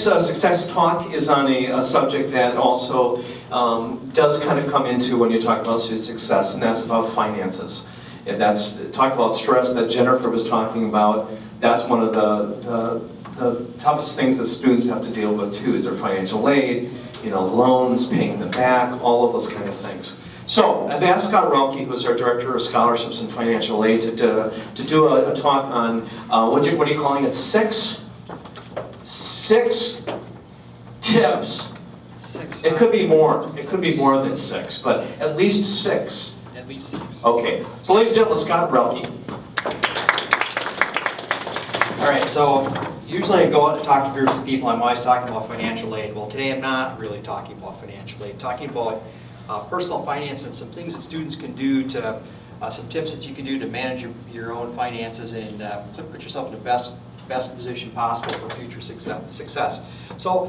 Success talk is on a subject that also does kind of come into when you talk about student success, and that's about finances. And that's, talk about stress that Jennifer was talking about, that's one of the toughest things that students have to deal with too, is their financial aid, loans, paying them back, all of those kind of things. So I've asked Scott Roelke, who's our Director of Scholarships and Financial Aid, to do a talk on, what are you calling it, six tips. It could be more. It could be more than six, but at least six. At least six. Okay. So ladies and gentlemen, Scott Roelke. All right, so usually I go out to talk to groups of people, I'm always talking about financial aid. Well, today I'm not really talking about financial aid. I'm talking about personal finance and some things that students can do to, some tips that you can do to manage your own finances and put yourself in the best position possible for future success. So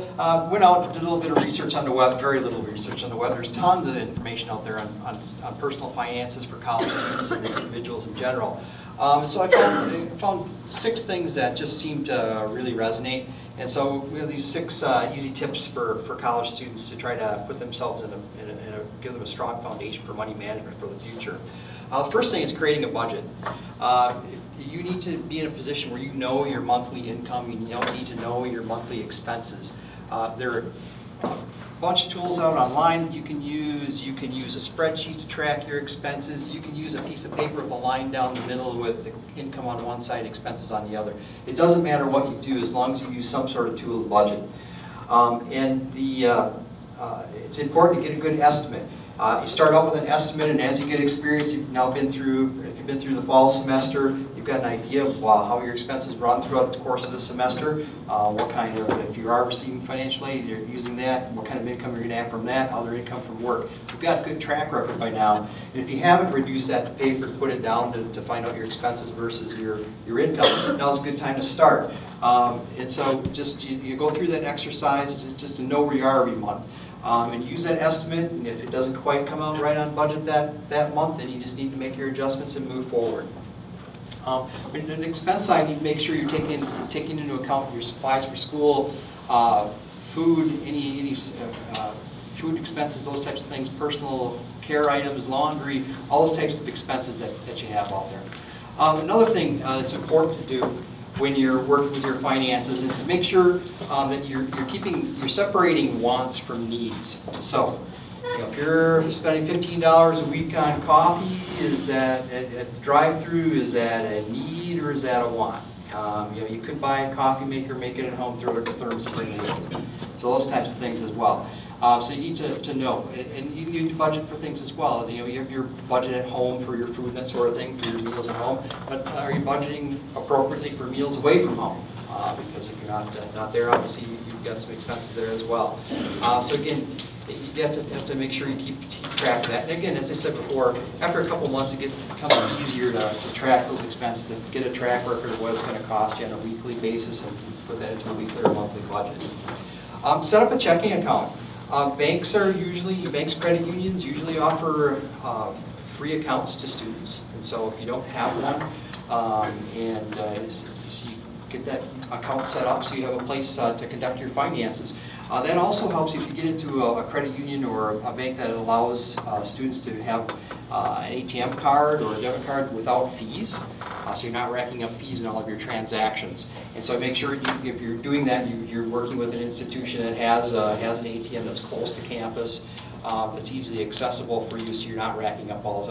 went out and did a little bit of research on the web, very little research on the web. There's tons of information out there on personal finances for college students and individuals in general. So I found 6 things that just seemed to really resonate. And so we have these 6 easy tips for college students to try to put themselves give them a strong foundation for money management for the future. The first thing is creating a budget. You need to be in a position where you know your monthly income, you need to know your monthly expenses. There are a bunch of tools out online you can use. You can use a spreadsheet to track your expenses. You can use a piece of paper with a line down the middle with the income on one side, expenses on the other. It doesn't matter what you do as long as you use some sort of tool to budget. It's important to get a good estimate. You start out with an estimate, and as you get experience, if you've been through the fall semester, you've got an idea of how your expenses run throughout the course of the semester, what kind of, if you are receiving financial aid, you're using that, what kind of income you're going to have from that, other income from work. So you've got a good track record by now. And if you haven't reduced that to paper, put it down to find out your expenses versus your income, now's a good time to start. And so just you go through that exercise just to know where you are every month. And use that estimate, and if it doesn't quite come out right on budget that month, then you just need to make your adjustments and move forward. On the expense side, you need to make sure you're taking into account your supplies for school, food, any food expenses, those types of things, personal care items, laundry, all those types of expenses that you have out there. Another thing that's important to do when you're working with your finances is to make sure that you're separating wants from needs. So, if you're spending $15 a week on coffee, is that at the drive-through, is that a need or is that a want? You could buy a coffee maker, make it at home, throw it in the thermos, bring it with you. So those types of things as well. So you need to know, and you need to budget for things as well. You have your budget at home for your food and that sort of thing, for your meals at home, but are you budgeting appropriately for meals away from home? Because if you're not there, obviously you've got some expenses there as well. So again, you have to make sure you keep track of that. And again, as I said before, after a couple months, it becomes easier to track those expenses, to get a track record of what it's going to cost you on a weekly basis, and put that into a weekly or monthly budget. Set up a checking account. Banks, credit unions usually offer free accounts to students, and so if you don't have one, so you get that account set up so you have a place to conduct your finances. That also helps if you get into a credit union or a bank that allows students to have an ATM card or a debit card without fees, so you're not racking up fees in all of your transactions. And so make sure if you're doing that, you're working with an institution that has an ATM that's close to campus, that's easily accessible for you, so you're not racking up all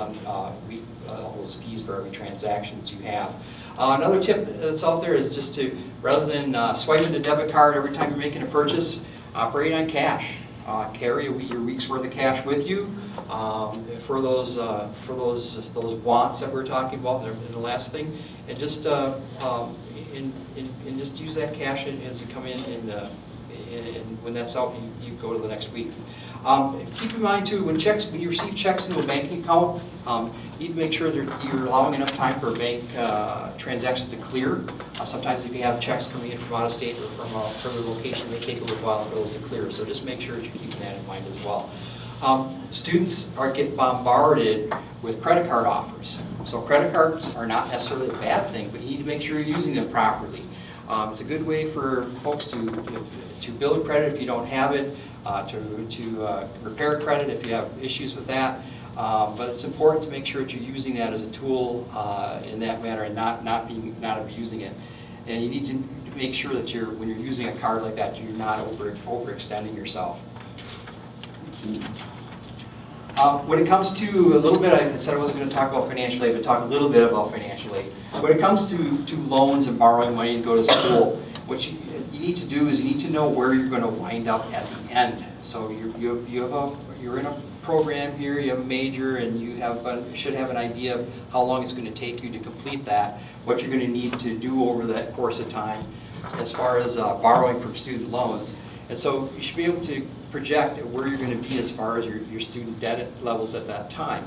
those fees for every transactions you have. Another tip that's out there is just to, rather than swiping the debit card every time you're making a purchase, operate on cash. Carry your week's worth of cash with you for those wants that we're talking about in the last thing, and just just use that cash as you come in, and when that's out, you go to the next week. Keep in mind too, when you receive checks into a banking account, you need to make sure that you're allowing enough time for bank transactions to clear. Sometimes if you have checks coming in from out of state or from a further location, it may take a little while for those to clear. So just make sure that you're keeping that in mind as well. Students get bombarded with credit card offers. So credit cards are not necessarily a bad thing, but you need to make sure you're using them properly. It's a good way for folks to to build credit if you don't have it, to repair credit if you have issues with that. But it's important to make sure that you're using that as a tool in that manner and not abusing it. And you need to make sure that when you're using a card like that, you're not overextending yourself. When it comes to a little bit, I said I wasn't going to talk about financial aid, but talk a little bit about financial aid. When it comes to loans and borrowing money to go to school, what you need to do is you need to know where you're going to wind up at the end. So you're in a program here, you have a major, and you should have an idea of how long it's going to take you to complete that, what you're going to need to do over that course of time as far as borrowing from student loans. And so you should be able to project where you're going to be as far as your student debt levels at that time.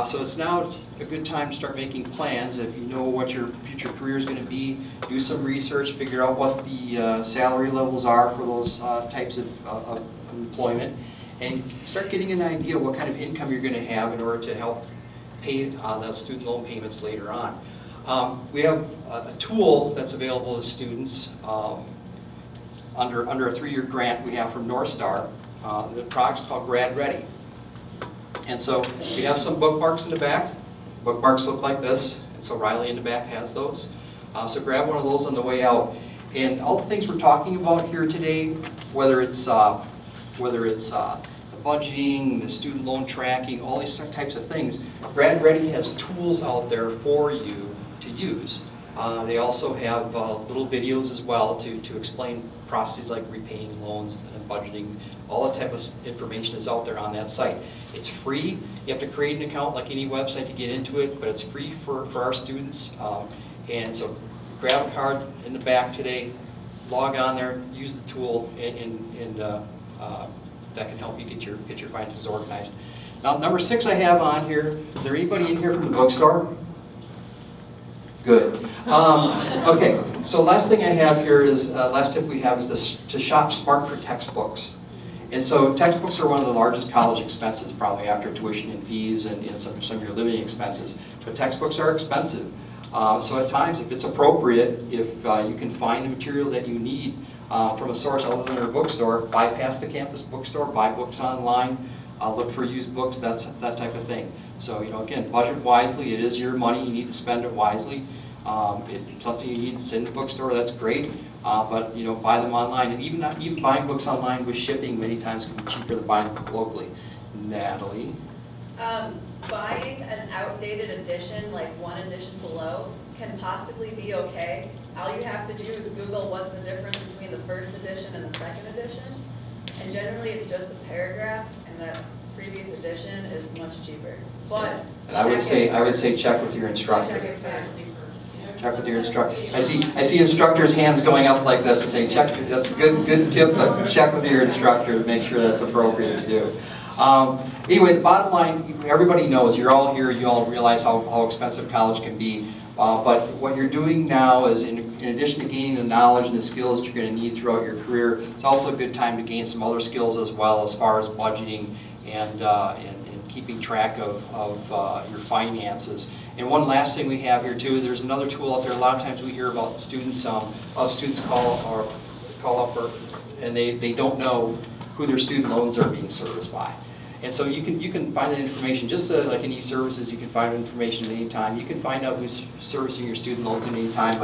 So it's a good time to start making plans. If you know what your future career is going to be, do some research, figure out what the salary levels are for those types of employment, and start getting an idea of what kind of income you're going to have in order to help pay those student loan payments later on. We have a tool that's available to students under a 3-year grant we have from North Star. The product's called Grad Ready. And so we have some bookmarks in the back. Bookmarks look like this, and so Riley in the back has those. So grab one of those on the way out. And all the things we're talking about here today, whether it's the budgeting, the student loan tracking, all these types of things, Grad Ready has tools out there for you to use. They also have little videos as well to explain processes like repaying loans and budgeting. All that type of information is out there on that site. It's free. You have to create an account like any website to get into it, but it's free for our students. And so grab a card in the back today, log on there, use the tool, and that can help you get your finances organized. Now, number 6 I have on here, is there anybody in here from the bookstore? Good. Okay, so last thing I have here is, last tip we have is to shop smart for textbooks. And so textbooks are one of the largest college expenses, probably after tuition and fees and some of your living expenses. But textbooks are expensive. So at times, if it's appropriate, if you can find the material that you need from a source other than a bookstore, bypass the campus bookstore, buy books online, look for used books, that type of thing. So, again, budget wisely. It is your money. You need to spend it wisely. If it's something you need, it's in the bookstore, that's great. But, buy them online. And even buying books online with shipping many times can be cheaper than buying them locally. Natalie? Buying an outdated edition, like one edition below, can possibly be okay. All you have to do is Google what's the difference between the first edition and the second edition. And generally, it's just a paragraph, and that previous edition is much cheaper. But and I would say check with your instructor. Check with your instructor. I see instructors' hands going up like this and saying, check. That's a good tip, but check with your instructor to make sure that's appropriate to do. Anyway, the bottom line, everybody knows, you're all here, you all realize how expensive college can be. But what you're doing now is, in addition to gaining the knowledge and the skills that you're going to need throughout your career, it's also a good time to gain some other skills as well, as far as budgeting and keeping track of your finances. And one last thing we have here too, there's another tool out there. A lot of times we hear about students, students call up and they don't know who their student loans are being serviced by. And so you can find that information, just like in e-services, you can find information at any time. You can find out who's servicing your student loans at any time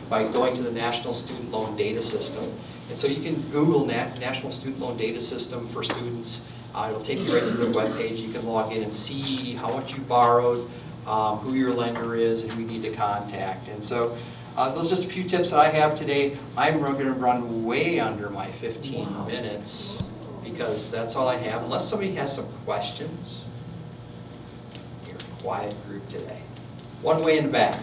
by going to the National Student Loan Data System. And so you can Google National Student Loan Data System for students. It'll take you right to the web page. You can log in and see how much you borrowed, who your lender is, and who you need to contact. And so those are just a few tips that I have today. I'm going to run way under my 15 minutes. Because that's all I have, unless somebody has some questions. You're a quiet group today. One way in the back.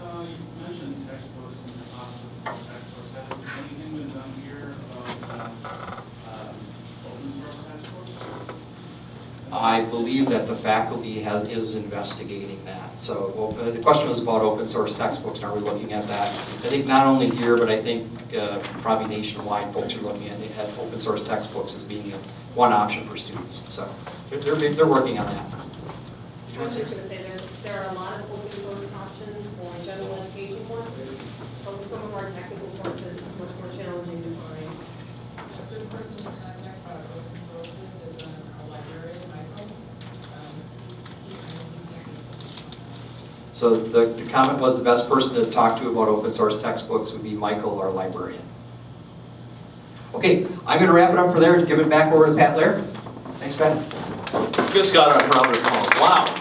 You mentioned textbooks and the cost of textbooks. Has anything been done here about open source textbooks? I believe that the faculty is investigating that. So the question was about open source textbooks, and are we looking at that? I think not only here, but I think probably nationwide, folks are looking at open source textbooks as being one option for students. So they're working on that. I was just going to say there are a lot of open source options for general education courses, but with some of our technical courses, it's much more challenging to find person to contact about open sources is a librarian, Michael. I know he's the So the comment was the best person to talk to about open source textbooks would be Michael, our librarian. Okay, I'm going to wrap it up for there. Give it back over to Pat Lair. Thanks, Pat. Give Scott a round of applause. Wow.